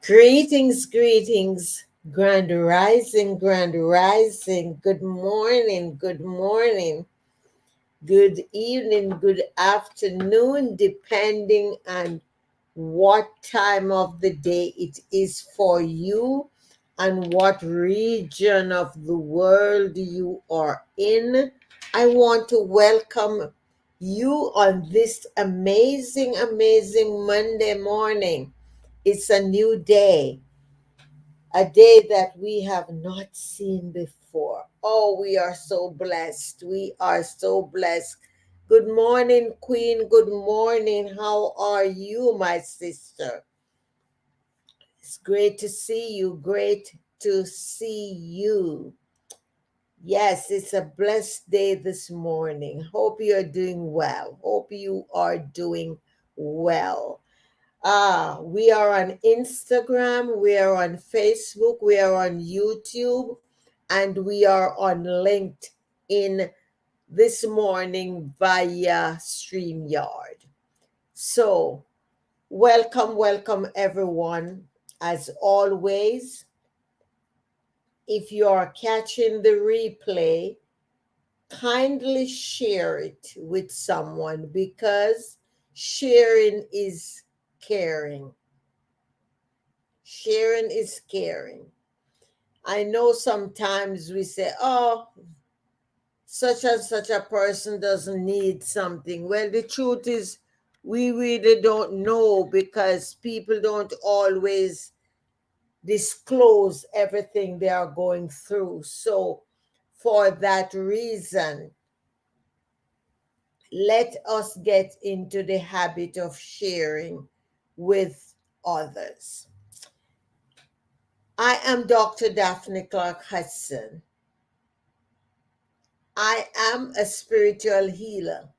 Greetings, greetings, grand rising, good morning, good evening, good afternoon, depending on what time of the day it is for you and what region of the world you are in. I want to welcome you on this amazing Monday morning. It's a new day, a day that we have not seen before. Oh, we are so blessed. We are so blessed. Good morning, Queen. Good morning. How are you, my sister? It's great to see you. Great to see you. Yes, it's a blessed day this morning. Hope you are doing well. Hope you are doing well. We are on Instagram, we are on Facebook, we are on YouTube, and we are on LinkedIn this morning via StreamYard. So, welcome everyone. As always, if you are catching the replay, kindly share it with someone because sharing is caring. Sharing is caring. I know sometimes we say, oh, such and such a person doesn't need something. Well, the truth is, we really don't know because people don't always disclose everything they are going through. So, for that reason, let us get into the habit of sharing with others. I am Dr. Daphne Clarke-Hudson. I am a spiritual healer.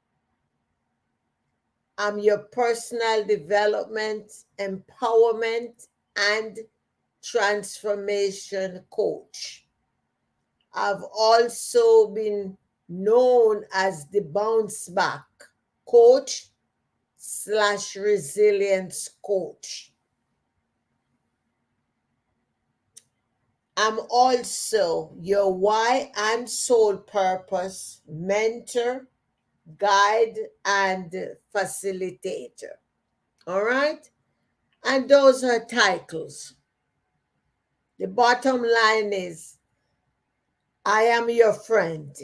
I'm your personal development, empowerment, and transformation coach. I've also been known as the bounce back coach slash resilience coach. I'm also your why and soul purpose mentor, guide, and facilitator. All right? And those are titles. The bottom line is I am your friend,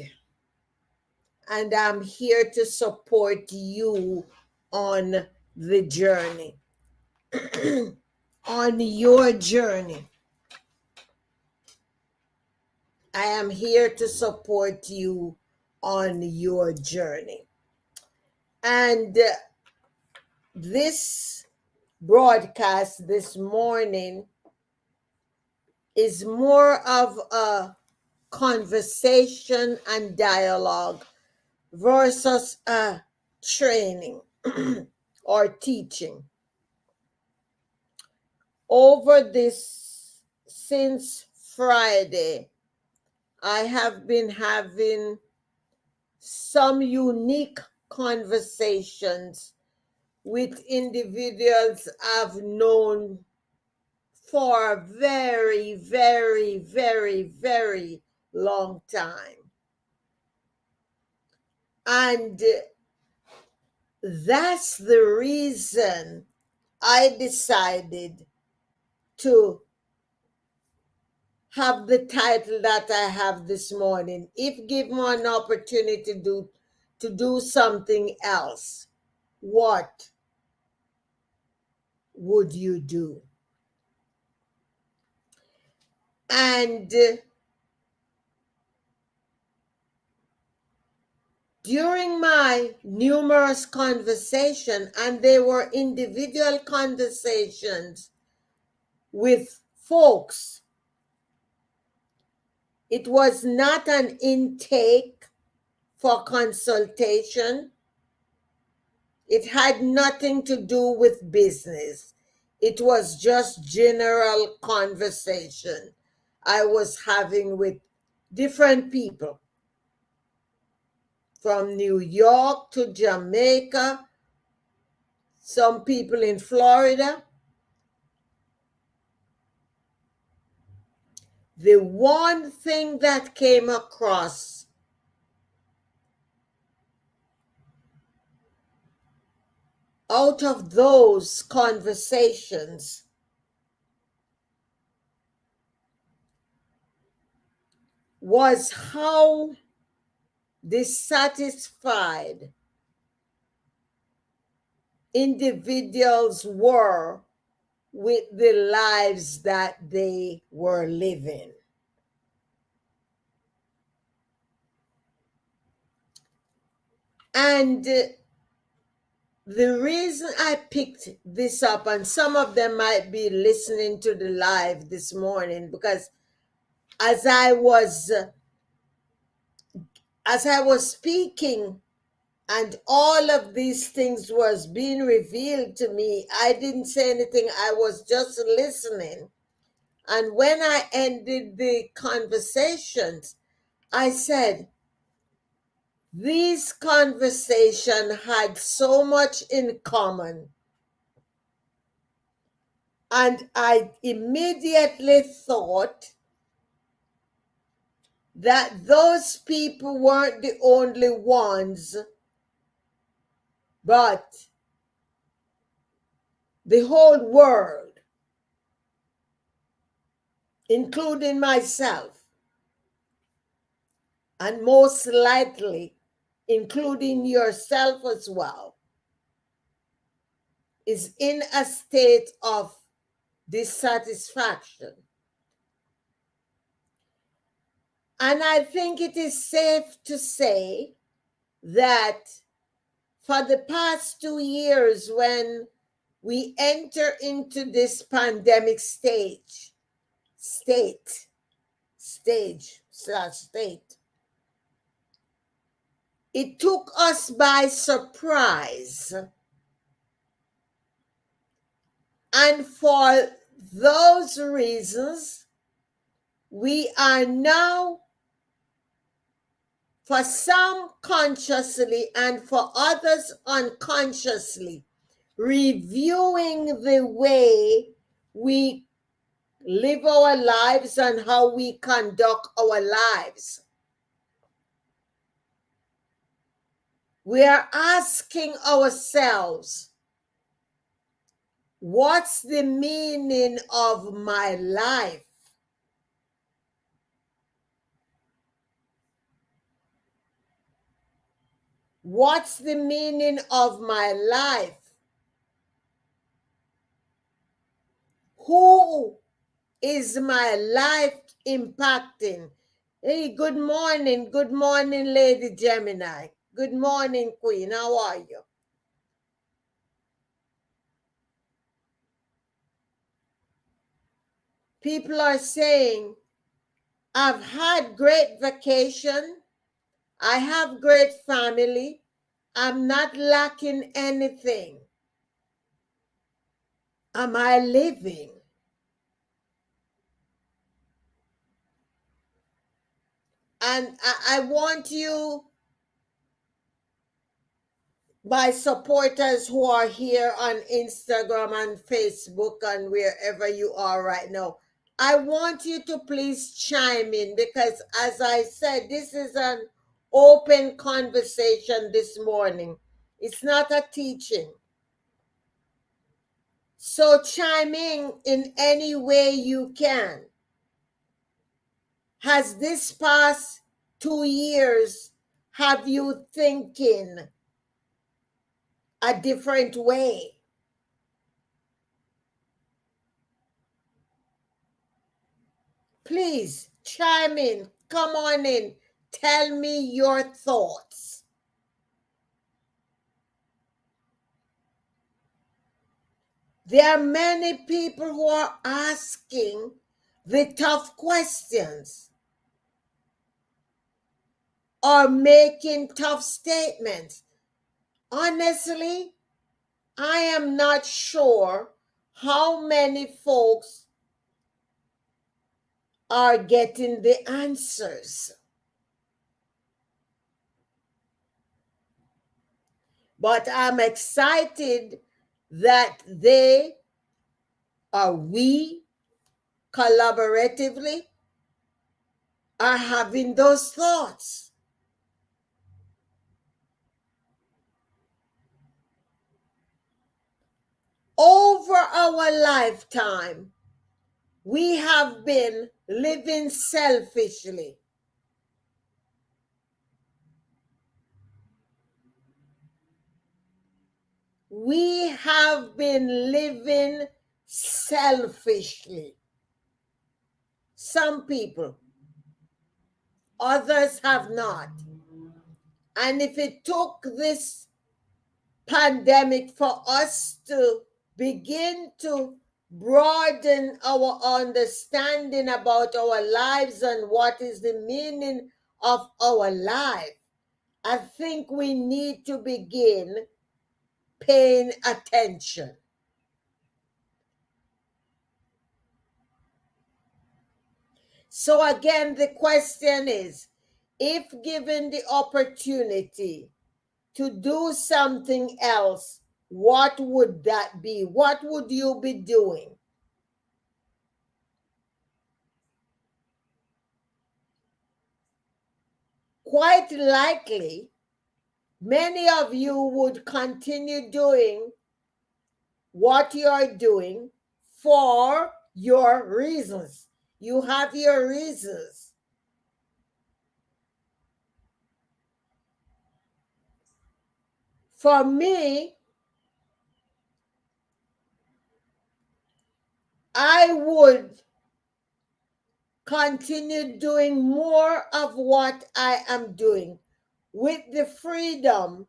and I'm here to support you on the journey. On your journey. I am here to support you on your journey. And this broadcast this morning is more of a conversation and dialogue versus a training or teaching. Over this, since Friday, I have been having some unique conversations with individuals I've known for a very long time. And that's the reason I decided to have the title that I have this morning. If given an opportunity to do something else, what would you do? And during my numerous conversations, and they were individual conversations with folks, it was not an intake for consultation. It had nothing to do with business. It was just general conversation I was having with different people from New York to Jamaica, some people in Florida, the one thing that came across out of those conversations was how dissatisfied individuals were with the lives that they were living. And the reason I picked this up, and some of them might be listening to the live this morning, because as I was speaking and all of these things was being revealed to me, I didn't say anything. I was just listening. And when I ended the conversations, I said, these conversations had so much in common. And I immediately thought that those people weren't the only ones, but the whole world, including myself, and most likely including yourself as well, is in a state of dissatisfaction. And I think it is safe to say that for the past 2 years, when we enter into this pandemic stage, it took us by surprise. And for those reasons, we are now, for some consciously and for others unconsciously, reviewing the way we live our lives and how we conduct our lives. We are asking ourselves, what's the meaning of my life? What's the meaning of my life? Who is my life impacting? Hey, good morning, Lady Gemini. Good morning, Queen. How are you? People are saying, I've had great vacation. I have great family. I'm not lacking anything. Am I living? And I want you, my supporters who are here on Instagram and Facebook and wherever you are right now, I want you to please chime in, because as I said, this is an open conversation this morning. It's not a teaching. So chime in any way you can. Has this past 2 years have you thinking a different way? Please chime in. Come on in. Tell me your thoughts. There are many people who are asking the tough questions or making tough statements. Honestly, I am not sure how many folks are getting the answers. But I'm excited that we collaboratively are having those thoughts. Over our lifetime, we have been living selfishly. We have been living selfishly. Some people, others have not. And if it took this pandemic for us to begin to broaden our understanding about our lives and what is the meaning of our life, I think we need to begin paying attention. So, again, the question is, if given the opportunity to do something else, what would that be? What would you be doing? Quite likely, many of you would continue doing what you're doing for your reasons. You have your reasons. For me, I would continue doing more of what I am doing with the freedom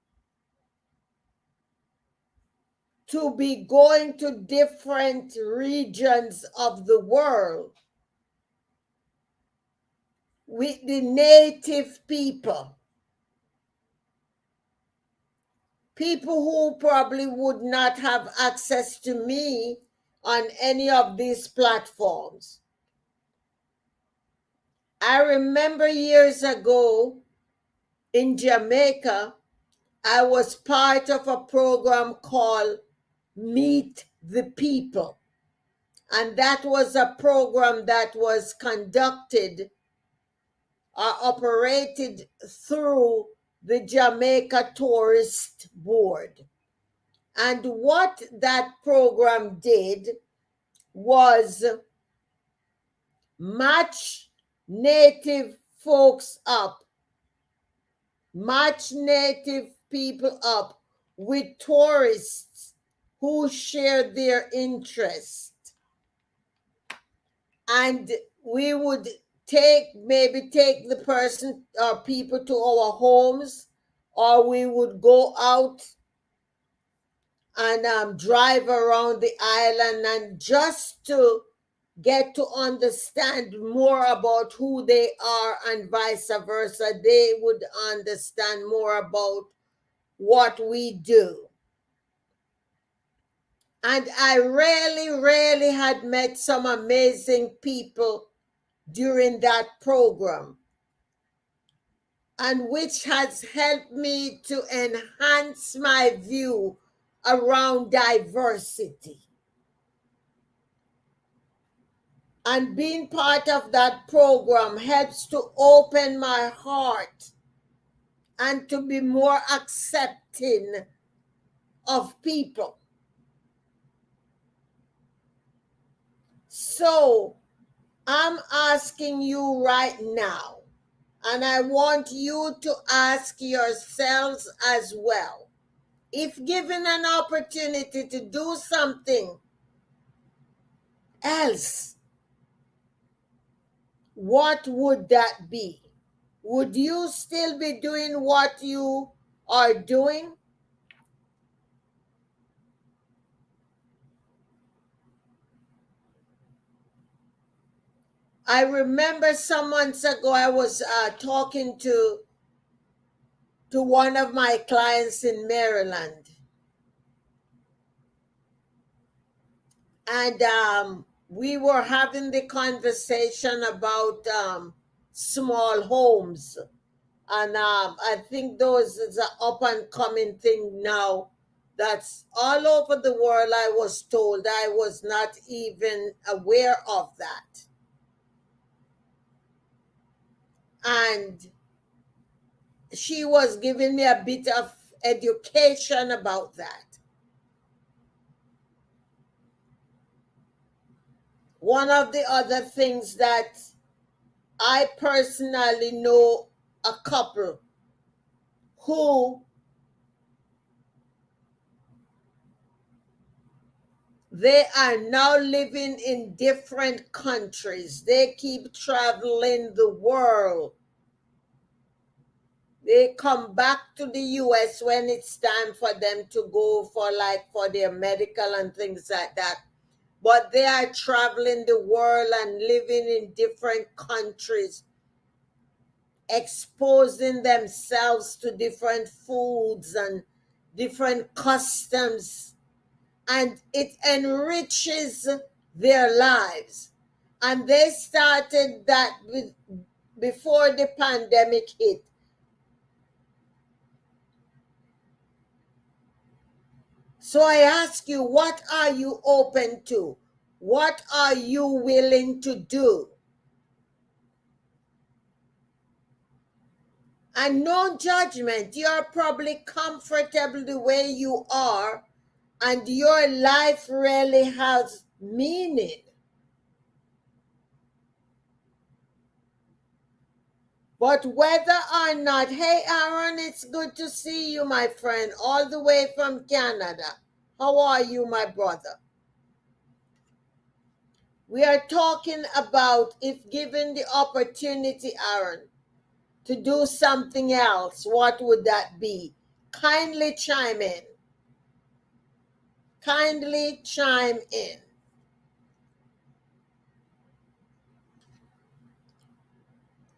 to be going to different regions of the world with the native people, people who probably would not have access to me on any of these platforms. I remember years ago in Jamaica, I was part of a program called Meet the People. And that was a program that was conducted or operated through the Jamaica Tourist Board. And what that program did was match native folks up, match native people up with tourists who share their interest. And we would take the person or people to our homes, or we would go out and drive around the island, and just to get to understand more about who they are, and vice versa, they would understand more about what we do. And I really had met some amazing people during that program, and which has helped me to enhance my view around diversity. And being part of that program helps to open my heart and to be more accepting of people. So I'm asking you right now, and I want you to ask yourselves as well. If given an opportunity to do something else, what would that be? Would you still be doing what you are doing? I remember some months ago I was talking to one of my clients in Maryland, and we were having the conversation about small homes, and I think those is an up and coming thing now. That's all over the world. I was told, I was not even aware of that. And she was giving me a bit of education about that. One of the other things that I personally know a couple who they are now living in different countries. They keep traveling the world. They come back to the US when it's time for them to go for their medical and things like that. But they are traveling the world and living in different countries, exposing themselves to different foods and different customs, and it enriches their lives. And they started that before the pandemic hit. So I ask you, what are you open to? What are you willing to do? And no judgment. You're probably comfortable the way you are, and your life really has meaning. But whether or not, hey Aaron, it's good to see you, my friend, all the way from Canada. How are you, my brother? We are talking about, if given the opportunity, Aaron, to do something else, what would that be? Kindly chime in. Kindly chime in.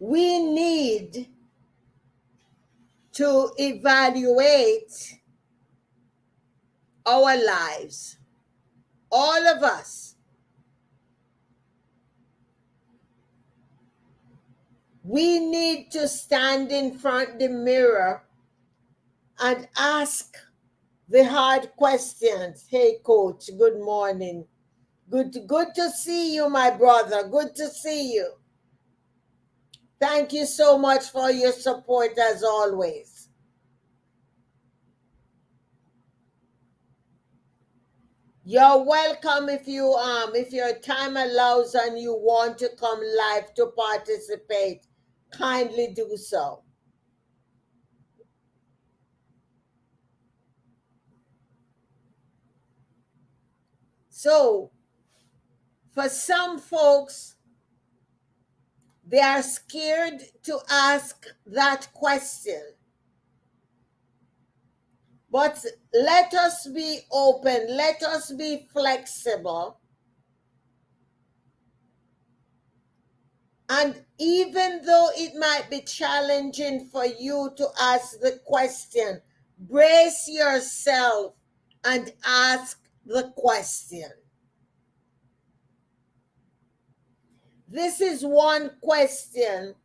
We need to evaluate our lives. All of us. We need to stand in front of the mirror and ask the hard questions. Hey, coach, good morning. Good to see you, my brother. Good to see you. Thank you so much for your support as always. You're welcome if your time allows and you want to come live to participate. Kindly do so. So, for some folks, they are scared to ask that question. But let us be open, let us be flexible. And even though it might be challenging for you to ask the question, brace yourself and ask the question. This is one question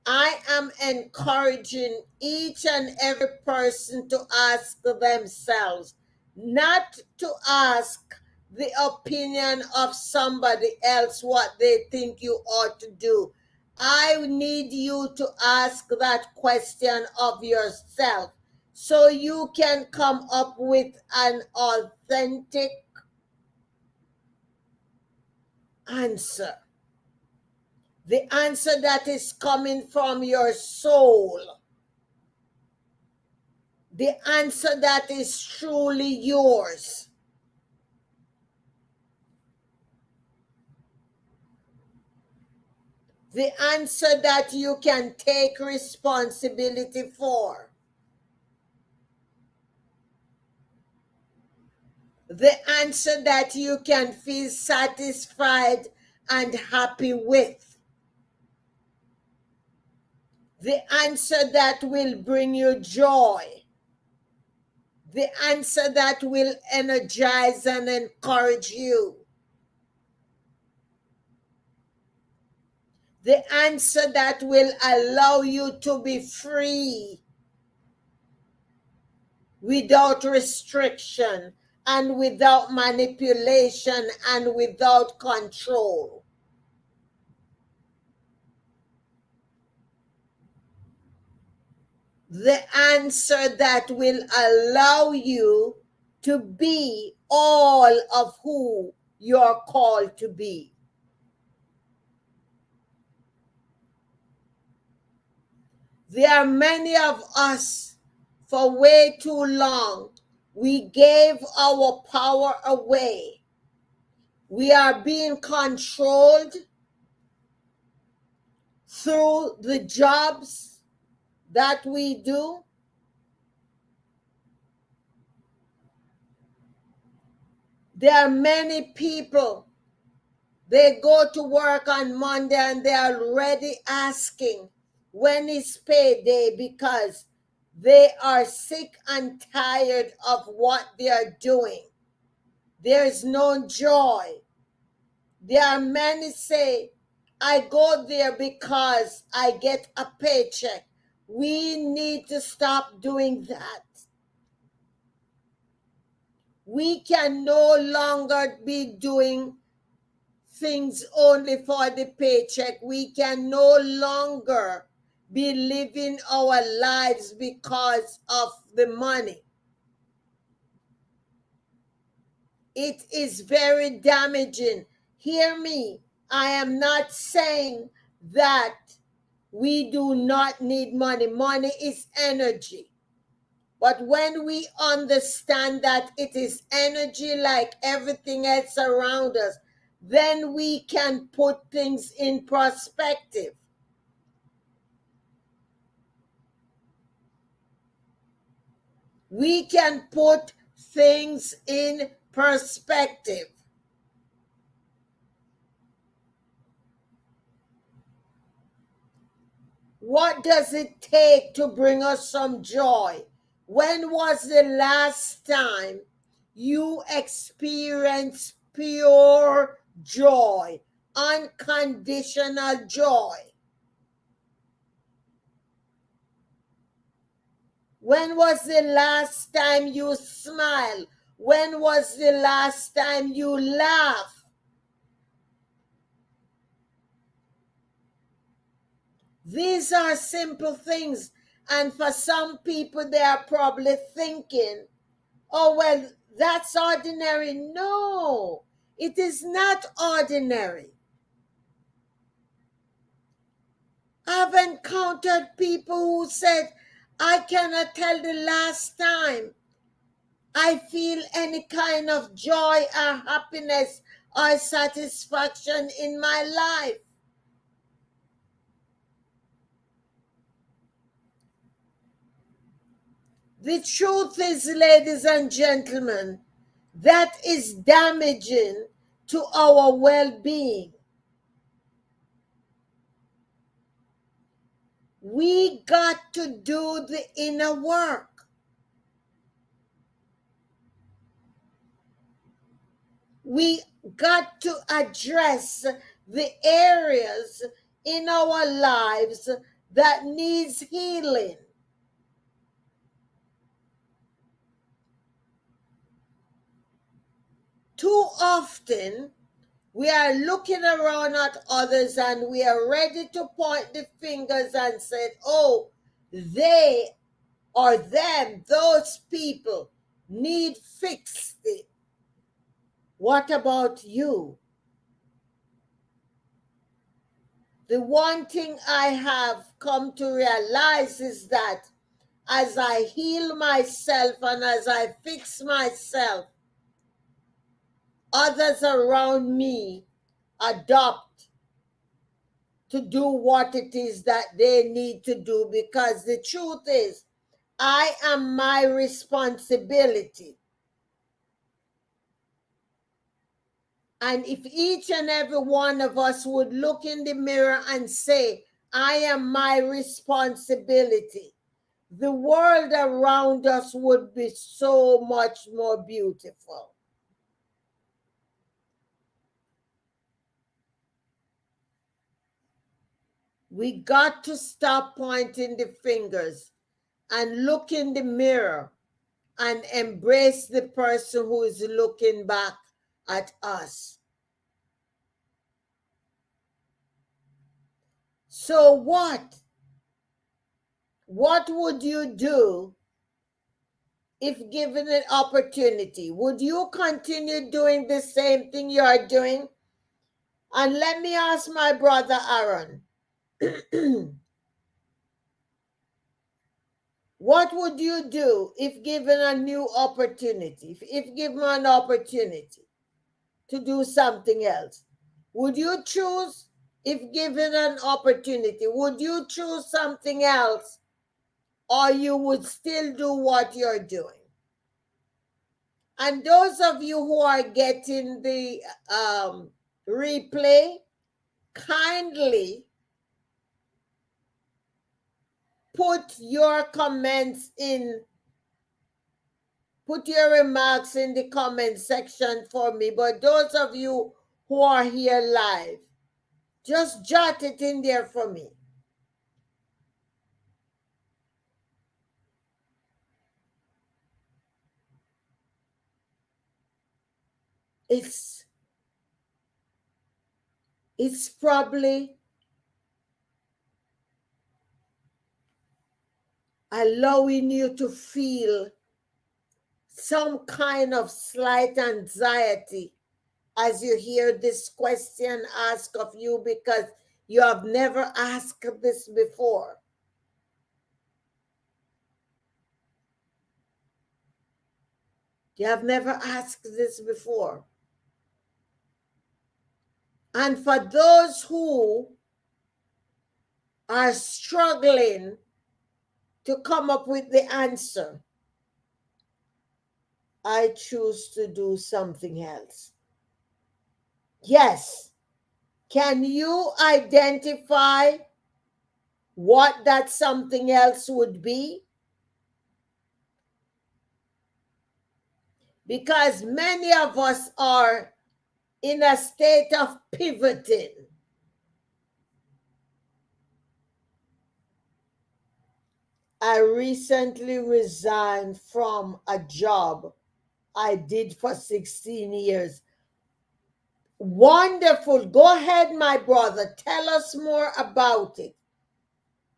I am encouraging each and every person to ask themselves, not to ask the opinion of somebody else what they think you ought to do. I need you to ask that question of yourself so you can come up with an authentic answer. The answer that is coming from your soul. The answer that is truly yours. The answer that you can take responsibility for. The answer that you can feel satisfied and happy with. The answer that will bring you joy. The answer that will energize and encourage you. The answer that will allow you to be free without restriction and without manipulation and without control. the answer that will allow you to be all of who you're called to be. There are many of us, for way too long, we gave our power away. We are being controlled through the jobs that we do. There are many people, they go to work on Monday and they are already asking when is payday because they are sick and tired of what they are doing. There is no joy. There are many say, I go there because I get a paycheck. We need to stop doing that. We can no longer be doing things only for the paycheck. We can no longer be living our lives because of the money. It is very damaging. Hear me. I am not saying that we do not need money. Money is energy. But when we understand that it is energy like everything else around us, then we can put things in perspective. We can put things in perspective. What does it take to bring us some joy? When was the last time you experienced pure joy, unconditional joy? When was the last time you smiled? When was the last time you laughed? These are simple things. And for some people, they are probably thinking, oh, well, that's ordinary. No, it is not ordinary. I've encountered people who said, I cannot tell the last time I feel any kind of joy or happiness or satisfaction in my life. The truth is, ladies and gentlemen, that is damaging to our well-being. We got to do the inner work. We got to address the areas in our lives that needs healing. Too often, we are looking around at others and we are ready to point the fingers and say, oh, they or them, those people need fixed. What about you? The one thing I have come to realize is that as I heal myself and as I fix myself, others around me adopt to do what it is that they need to do, because the truth is, I am my responsibility. And if each and every one of us would look in the mirror and say, I am my responsibility, the world around us would be so much more beautiful. We got to stop pointing the fingers and look in the mirror and embrace the person who is looking back at us. So what? What would you do if given an opportunity? Would you continue doing the same thing you are doing? And let me ask my brother Aaron, what would you do if given a new opportunity? If given an opportunity to do something else, would you choose, if given an opportunity, would you choose something else, or you would still do what you're doing? And those of you who are getting the replay, kindly put your comments in, put your remarks in the comment section for me. But those of you who are here live, just jot it in there for me. It's probably allowing you to feel some kind of slight anxiety as you hear this question asked of you, because you have never asked this before. You have never asked this before. And for those who are struggling to come up with the answer, I choose to do something else. Yes. Can you identify what that something else would be? Because many of us are in a state of pivoting. I recently resigned from a job I did for 16 years. Wonderful. Go ahead, my brother. Tell us more about it.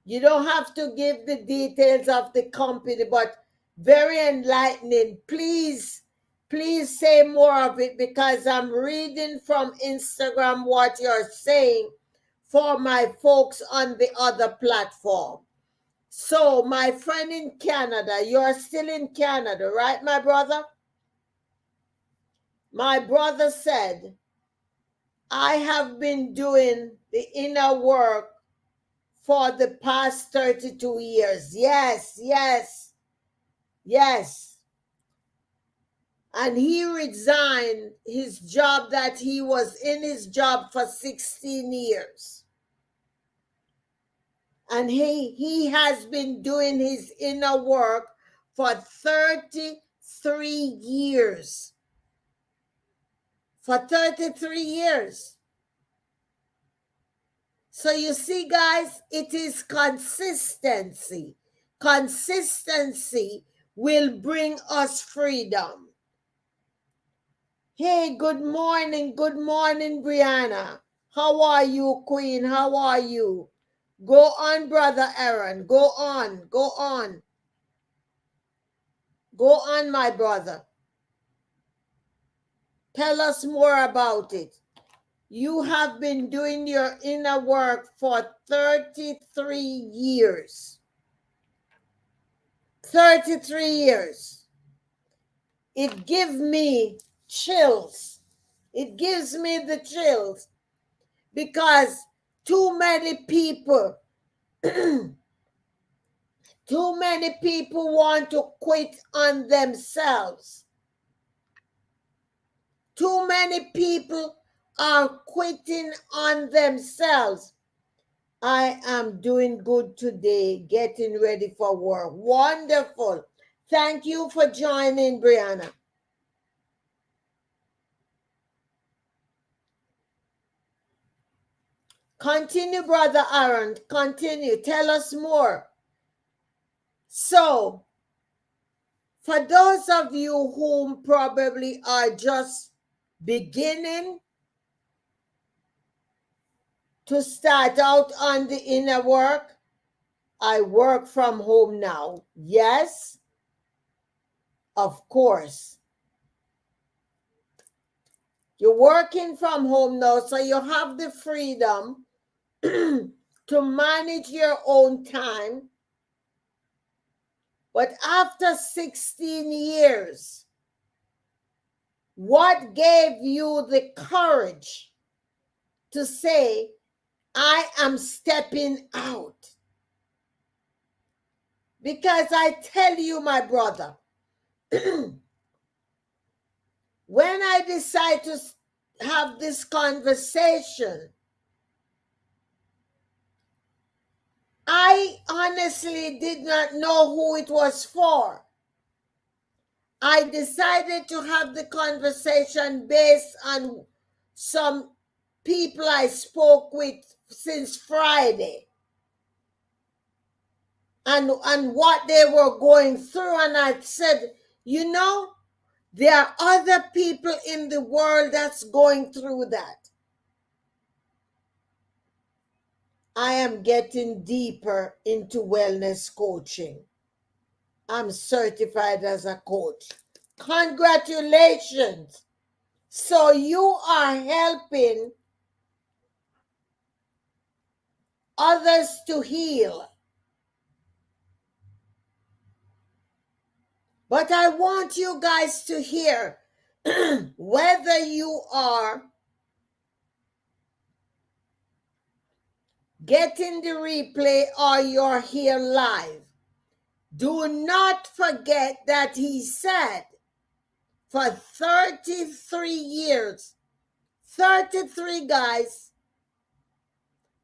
You don't have to give the details of the company, but very enlightening. Please, please say more of it, because I'm reading from Instagram what you're saying for my folks on the other platform. So, my friend in Canada, you're still in Canada, right, my brother? My brother said, I have been doing the inner work for the past 32 years. Yes, yes, yes. And he resigned his job that he was in his job for 16 years. And he has been doing his inner work for 33 years. For 33 years. So you see, guys, it is consistency. Consistency will bring us freedom. Hey, good morning, Brianna. How are you, Queen? How are you? Go on, Brother Aaron. Go on, go on. Go on, my brother. Tell us more about it. You have been doing your inner work for 33 years. 33 years. It gives me chills. It gives me the chills, because too many people want to quit on themselves. Too many people are quitting on themselves. I am doing good today, getting ready for work. Wonderful. Thank you for joining, Brianna. Continue, Brother Aaron. Continue. Tell us more. So, for those of you whom probably are just beginning to start out on the inner work, I work from home now. Yes, of course. You're working from home now, so you have the freedom to manage your own time. But after 16 years, what gave you the courage to say, I am stepping out? Because I tell you, my brother, when I decide to have this conversation, I honestly did not know who it was for. I decided to have the conversation based on some people I spoke with since Friday and what they were going through. And I said, you know, there are other people in the world that's going through that. I am getting deeper into wellness coaching. I'm certified as a coach. Congratulations. So you are helping others to heal. But I want you guys to hear whether you are getting the replay or you're here live. Do not forget that he said for 33 years, 33 guys,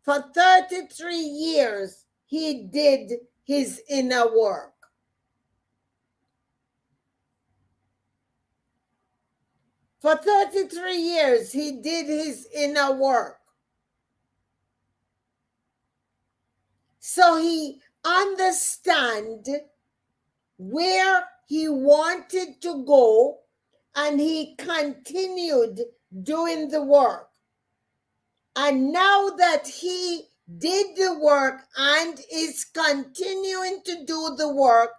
for 33 years, he did his inner work. For 33 years, he did his inner work. So he understand where he wanted to go, and he continued doing the work. And now that he did the work and is continuing to do the work,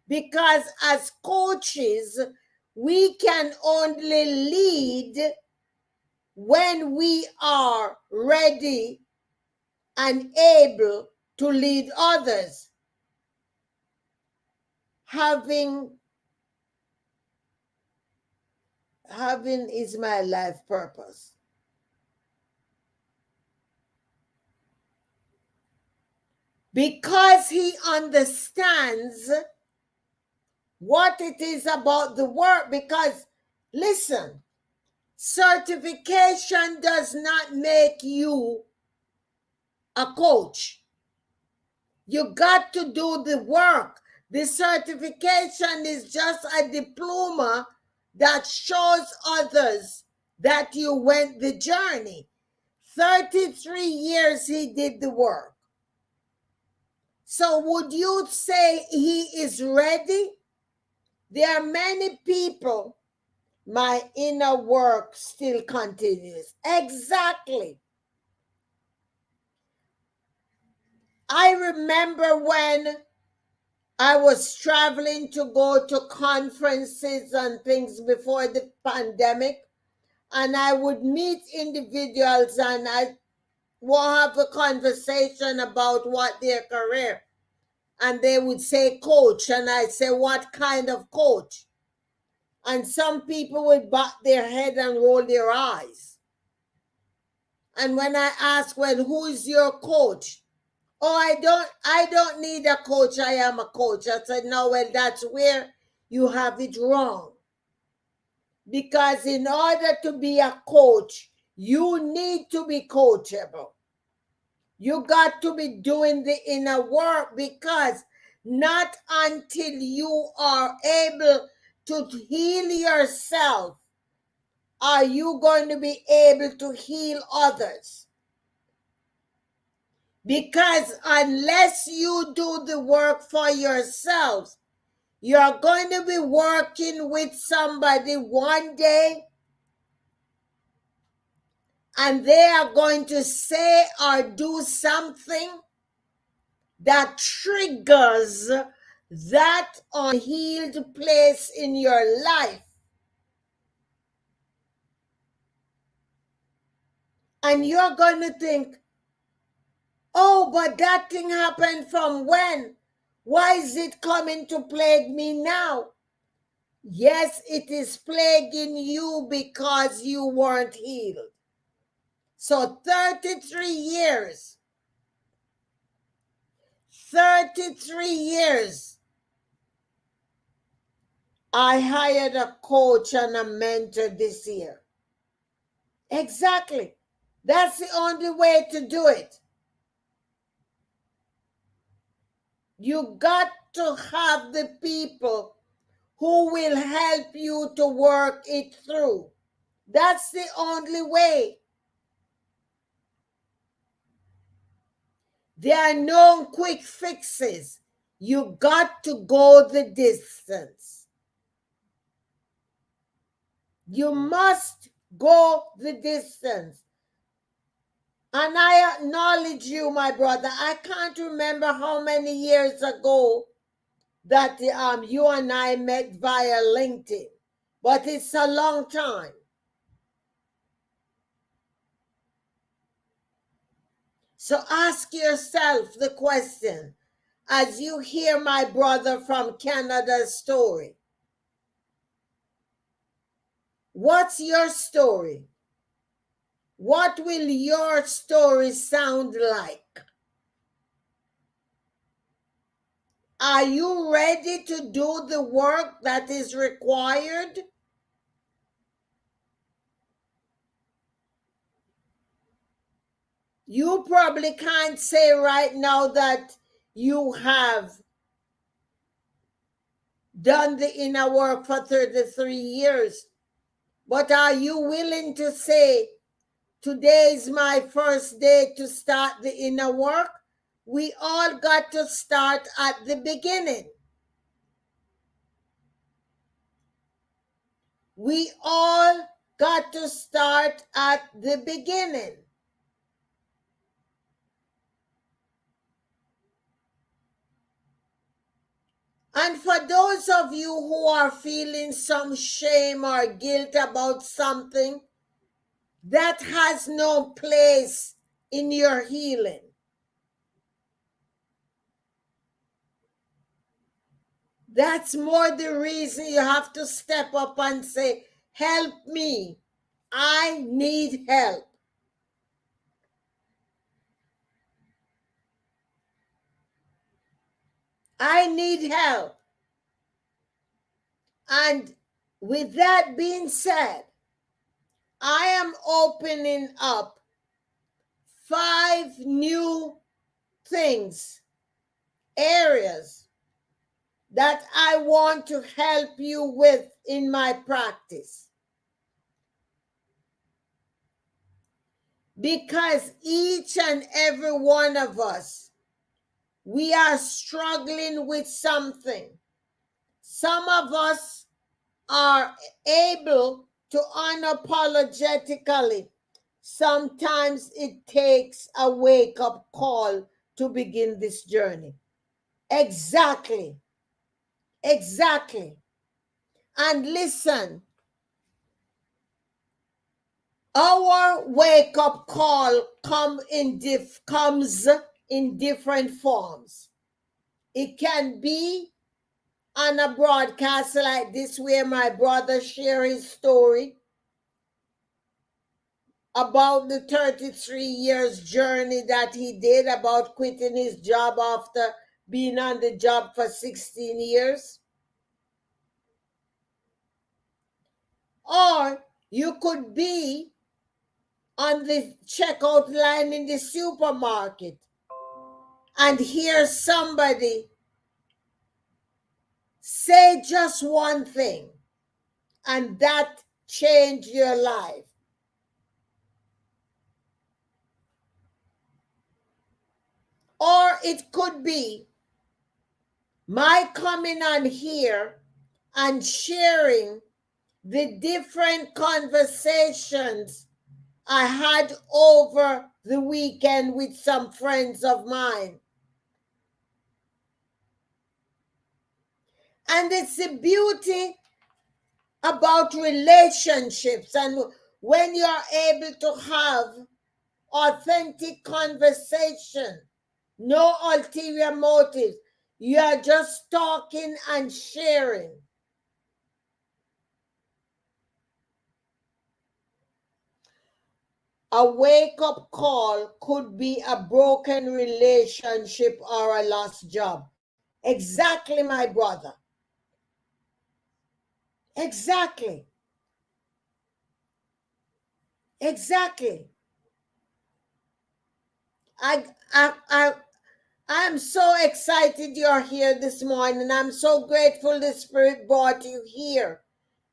because as coaches, we can only lead when we are ready and able to lead others. Having is my life purpose. Because he understands what it is about the work. Because, listen, certification does not make you a coach. You got to do the work. The certification is just a diploma that shows others that you went the journey. 33 years he did the work. So would you say he is ready? There are many people, my inner work still continues. Exactly. I remember when I was traveling to go to conferences and things before the pandemic, and I would meet individuals and I will have a conversation about what their career. And they would say coach, and I'd say, what kind of coach? And some people would bat their head and roll their eyes. And when I ask, well, who is your coach? Oh, I don't need a coach. I am a coach. I said, no, well, that's where you have it wrong. Because in order to be a coach, you need to be coachable. You got to be doing the inner work, because not until you are able to heal yourself are you going to be able to heal others. Because unless you do the work for yourselves, you're going to be working with somebody one day, and they are going to say or do something, that triggers that unhealed place in your life. And you're going to think, oh, but that thing happened from when? Why is it coming to plague me now? Yes, it is plaguing you because you weren't healed. So 33 years, 33 years, I hired a coach and a mentor this year. Exactly. That's the only way to do it. You got to have the people who will help you to work it through. That's the only way. There are no quick fixes. You got to go the distance. You must go the distance. And I acknowledge you, my brother. I can't remember how many years ago that you and I met via LinkedIn, but it's a long time. So ask yourself the question as you hear my brother from Canada's story. What's your story? What will your story sound like? Are you ready to do the work that is required? You probably can't say right now that you have done the inner work for 33 years, but are you willing to say, today is my first day to start the inner work? We all got to start at the beginning. We all got to start at the beginning. And for those of you who are feeling some shame or guilt about something, that has no place in your healing. That's more the reason you have to step up and say, help me. I need help. I need help. And with that being said, I am opening up 5 new things, areas that I want to help you with in my practice. Because each and every one of us, we are struggling with something. Some of us are able to unapologetically. Sometimes it takes a wake-up call to begin this journey. Exactly. Exactly. And listen, our wake-up call comes in different forms. It can be on a broadcast like this where my brother shares his story about the 33 years journey that he did about quitting his job after being on the job for 16 years. Or you could be on the checkout line in the supermarket and hear somebody say just one thing and that changed your life. Or it could be my coming on here and sharing the different conversations I had over the weekend with some friends of mine And it's the beauty about relationships. And when you're able to have authentic conversation, no ulterior motives, you are just talking and sharing. A wake-up call could be a broken relationship or a lost job. Exactly, my brother. Exactly. Exactly. I, I, I, I'm so excited you're here this morning. I'm so grateful the Spirit brought you here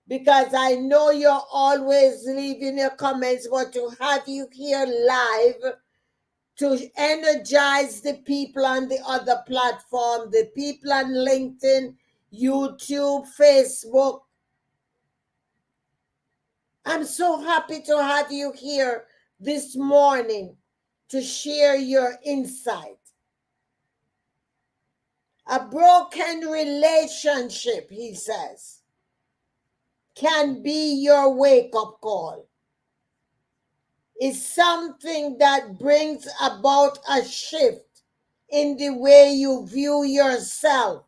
because I know you're always leaving your comments, but to have you here live to energize the people on the other platform, the people on LinkedIn, YouTube, Facebook. I'm so happy to have you here this morning to share your insight. A broken relationship, he says, can be your wake-up call. It's something that brings about a shift in the way you view yourself.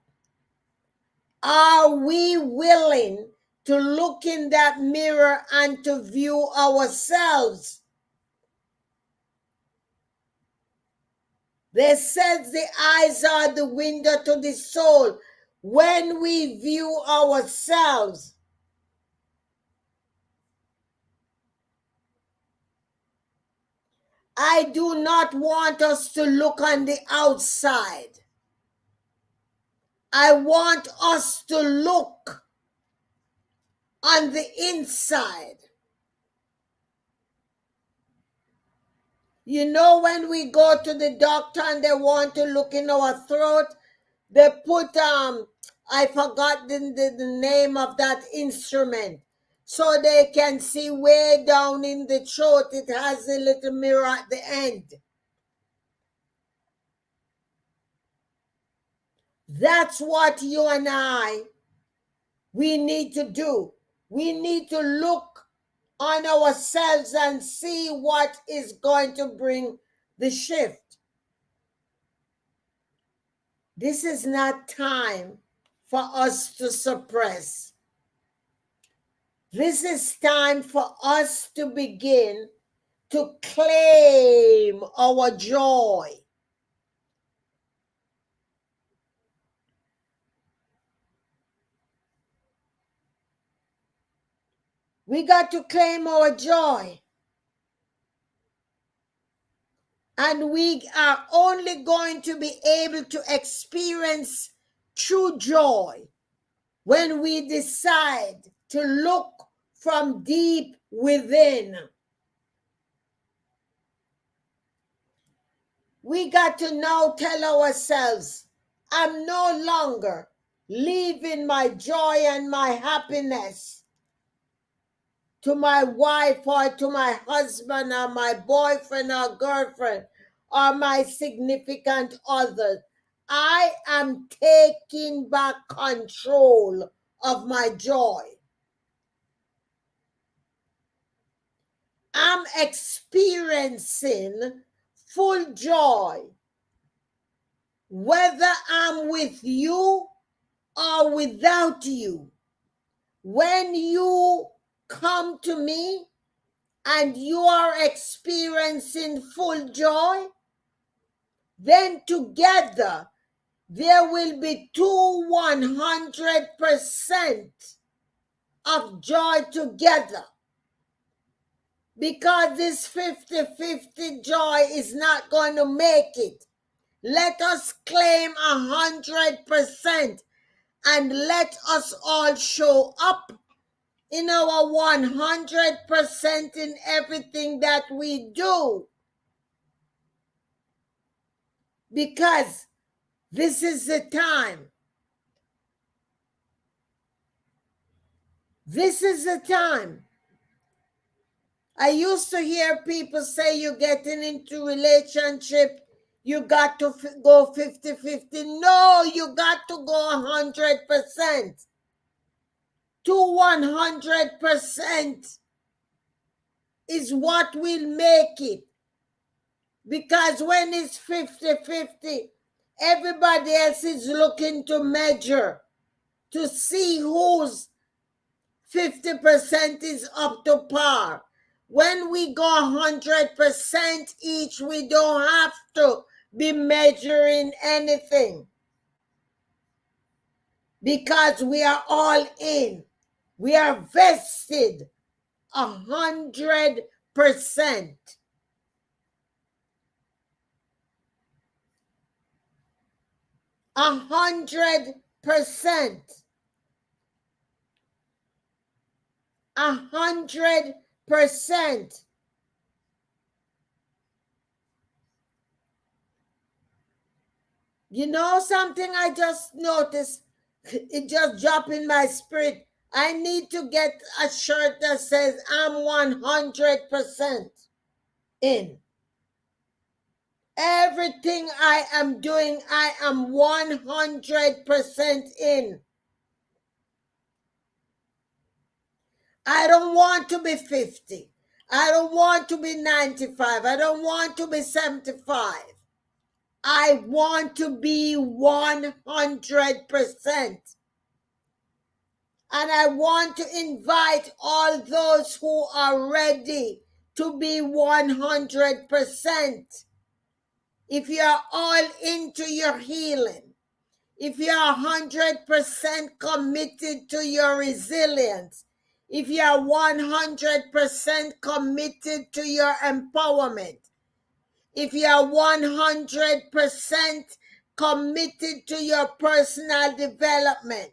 Are we willing to look in that mirror and to view ourselves? They said the eyes are the window to the soul. When we view ourselves, I do not want us to look on the outside. I want us to look on the inside. You know, when we go to the doctor and they want to look in our throat, they put I forgot the name of that instrument, so they can see way down in the throat. It has a little mirror at the end. That's what you and we need to do. We need to look on ourselves and see what is going to bring the shift. This is not time for us to suppress. This is time for us to begin to claim our joy. We got to claim our joy. And we are only going to be able to experience true joy when we decide to look from deep within. We got to now tell ourselves, I'm no longer leaving my joy and my happiness to my wife or to my husband or my boyfriend or girlfriend or my significant other. I am taking back control of my joy. I'm experiencing full joy, whether I'm with you or without you. When you come to me and you are experiencing full joy, then together there will be 100% of joy together. Because this 50-50 joy is not going to make it. Let us claim 100% and let us all show up in our 100% in everything that we do. Because this is the time. This is the time. I used to hear people say you're getting into relationship, you got to go 50-50. No, you got to go 100% to 100% is what will make it. Because when it's 50-50, everybody else is looking to measure to see whose 50% is up to par. When we go 100% each, we don't have to be measuring anything because we are all in. We are vested 100%. 100%. 100%. You know something I just noticed? It just dropped in my spirit. I need to get a shirt that says I'm 100% in. Everything I am doing, I am 100% in. I don't want to be 50. I don't want to be 95. I don't want to be 75. I want to be 100%. And I want to invite all those who are ready to be 100%. If you're all into your healing, if you're 100% committed to your resilience, if you're 100% committed to your empowerment, if you're 100% committed to your personal development,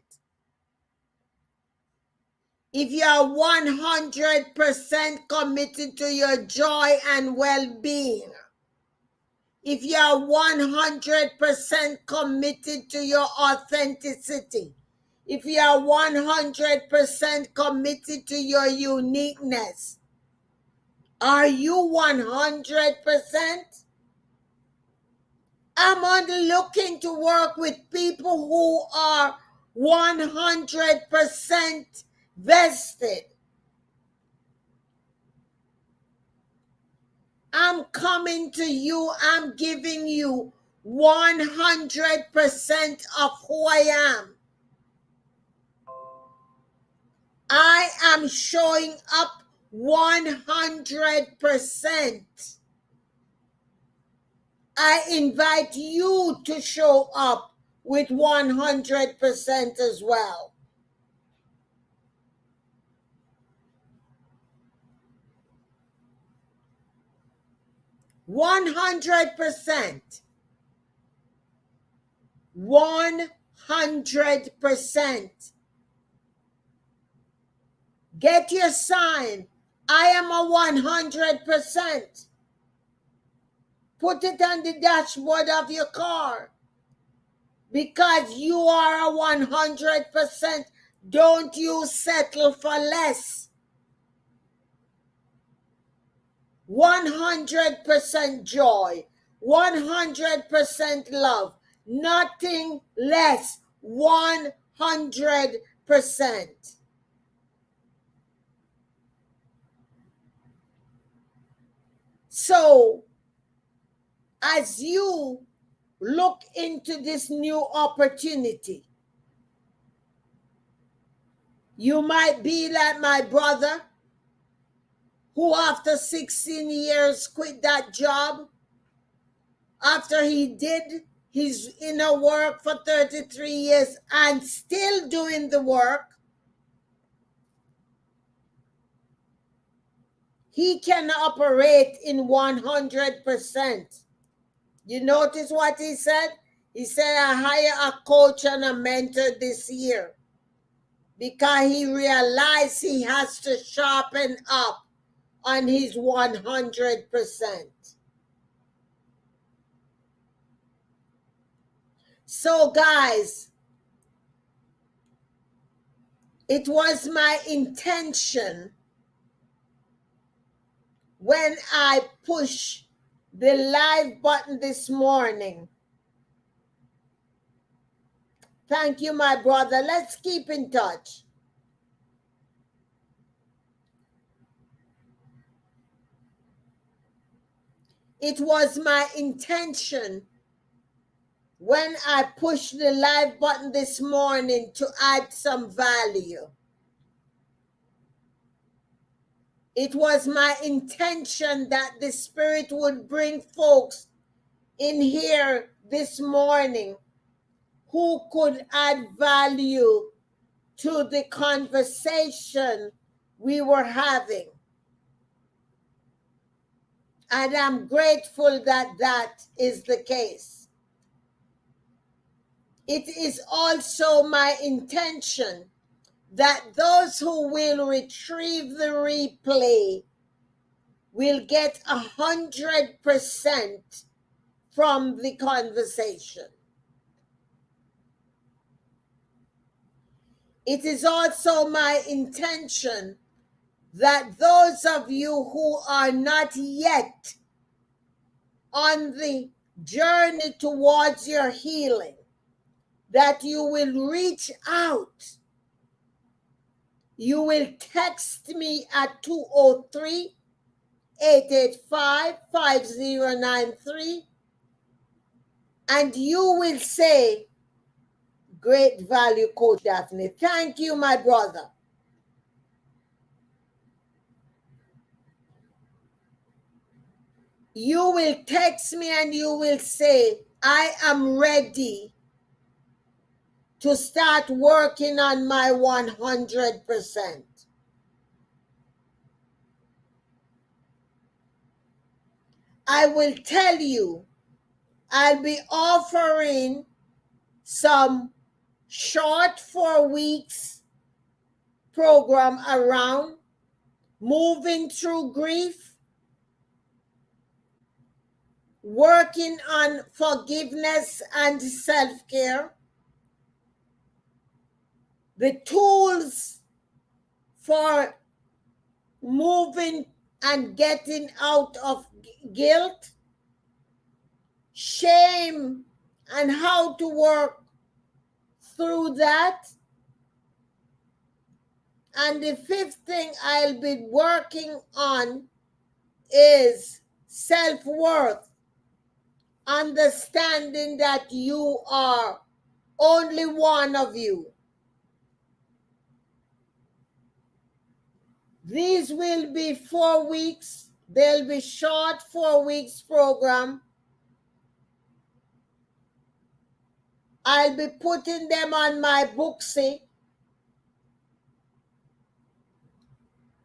if you are 100% committed to your joy and well-being, if you are 100% committed to your authenticity, if you are 100% committed to your uniqueness, are you 100%? I'm only looking to work with people who are 100% vested. I'm coming to you. I'm giving you 100% of who I am. I am showing up 100%. I invite you to show up with 100% as well. 100%. 100%. Get your sign. I am a 100%. Put it on the dashboard of your car. Because you are a 100%. Don't you settle for less. 100% joy. 100% love. Nothing less. 100%. So, as you look into this new opportunity, you might be like my brother, who after 16 years quit that job, after he did his inner work for 33 years and still doing the work. He can operate in 100%. You notice what he said? He said, I hire a coach and a mentor this year because he realized he has to sharpen up on his 100%. So guys, it was my intention when I push the live button this morning. Thank you, my brother. Let's keep in touch. It was my intention when I pushed the live button this morning to add some value. It was my intention that the Spirit would bring folks in here this morning who could add value to the conversation we were having. And I'm grateful that that is the case. It is also my intention that those who will retrieve the replay will get 100% from the conversation. It is also my intention that those of you who are not yet on the journey towards your healing, that you will reach out. You will text me at 203-885-5093, and you will say, "Great value, Coach Daphne." Thank you, my brother. You will text me and you will say, "I am ready to start working on my 100%. I will tell you, I'll be offering some short 4 weeks program around moving through grief, working on forgiveness and self-care, the tools for moving and getting out of guilt, shame, and how to work through that. And the fifth thing I'll be working on is self-worth, understanding that you are only one of you. These will be 4 weeks. They'll be short 4 weeks program. I'll be putting them on my Booksy.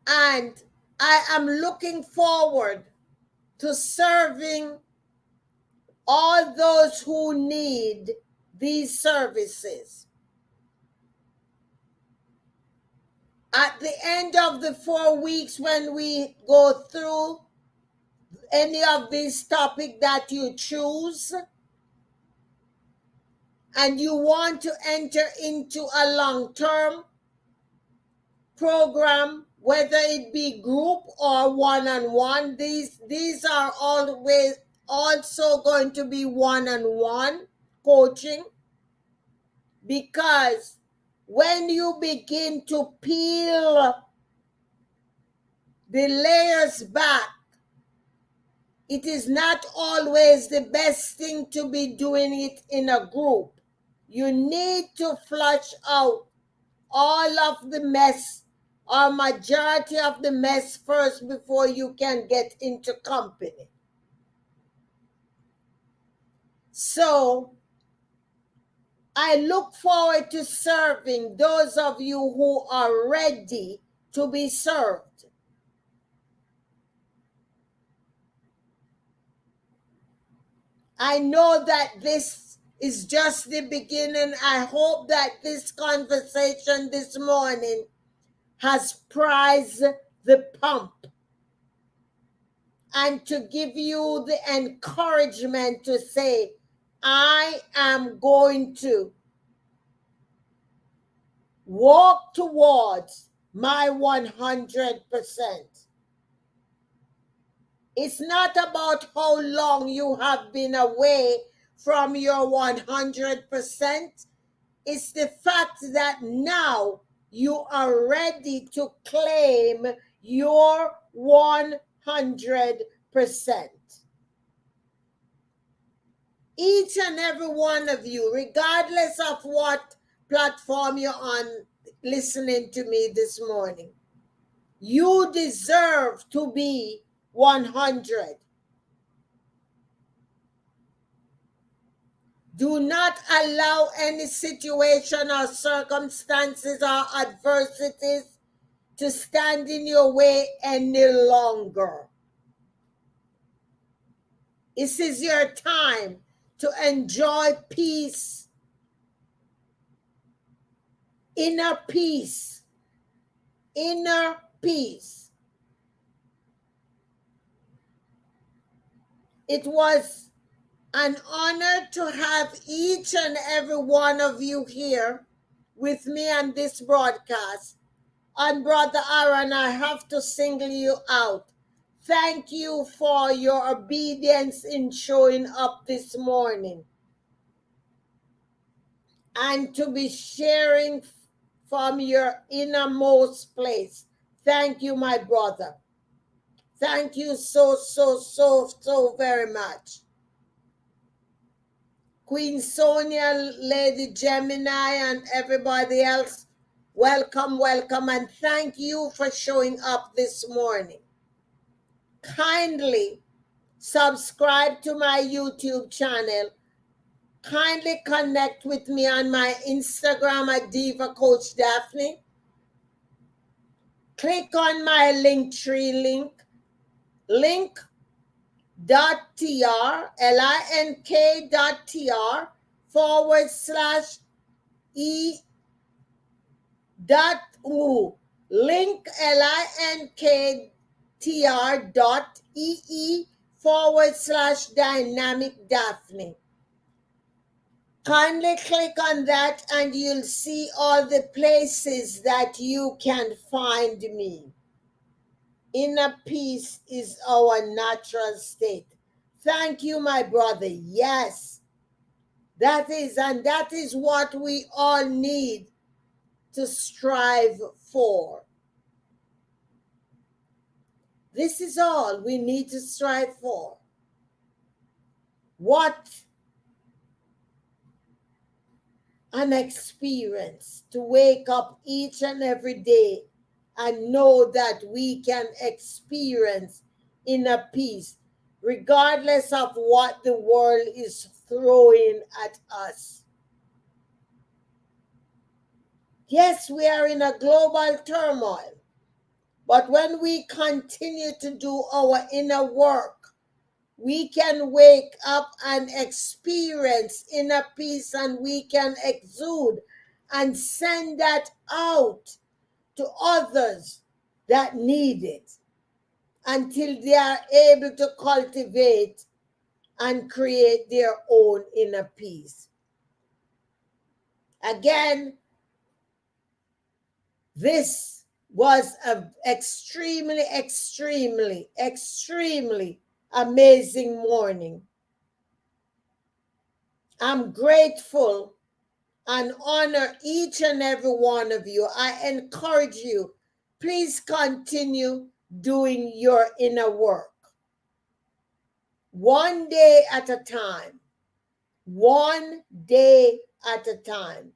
And I am looking forward to serving all those who need these services. At the end of the 4 weeks, when we go through any of these topics that you choose, and you want to enter into a long-term program, whether it be group or one-on-one, these are always also going to be one-on-one coaching, because when you begin to peel the layers back, it is not always the best thing to be doing it in a group. You need to flush out all of the mess or majority of the mess first before you can get into company. So I look forward to serving those of you who are ready to be served. I know that this is just the beginning. I hope that this conversation this morning has prized the pump and to give you the encouragement to say, I am going to walk towards my 100%. It's not about how long you have been away from your 100%. It's the fact that now you are ready to claim your 100%. Each and every one of you, regardless of what platform you're on listening to me this morning, you deserve to be 100. Do not allow any situation or circumstances or adversities to stand in your way any longer. This is your time to enjoy peace, inner peace, inner peace. It was an honor to have each and every one of you here with me on this broadcast. And Brother Aaron, I have to single you out. Thank you for your obedience in showing up this morning and to be sharing from your innermost place. Thank you, my brother. Thank you so very much. Queen Sonia, Lady Gemini, and everybody else, welcome, and thank you for showing up this morning. Kindly subscribe to my YouTube channel. Kindly connect with me on my Instagram at Diva Coach Daphne. Click on my Linktree link.tr, link.tr /e.oo, linktr.ee/dynamic Daphne. Kindly click on that and you'll see all the places that you can find me. Inner peace is our natural state. Thank you, my brother. Yes, that is what we all need to strive for. This is all we need to strive for. What an experience to wake up each and every day and know that we can experience inner peace regardless of what the world is throwing at us. Yes, we are in a global turmoil, but when we continue to do our inner work, we can wake up and experience inner peace, and we can exude and send that out to others that need it until they are able to cultivate and create their own inner peace. Again, this was an extremely amazing morning. I'm grateful and honor each and every one of you. I encourage you, please continue doing your inner work. One day at a time. One day at a time.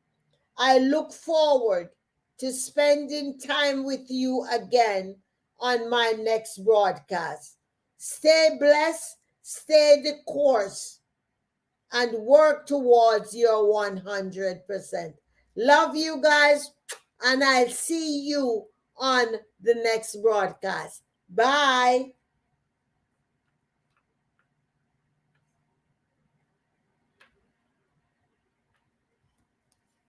I look forward to spending time with you again on my next broadcast. Stay blessed, stay the course, and work towards your 100%. Love you guys, and I'll see you on the next broadcast. Bye.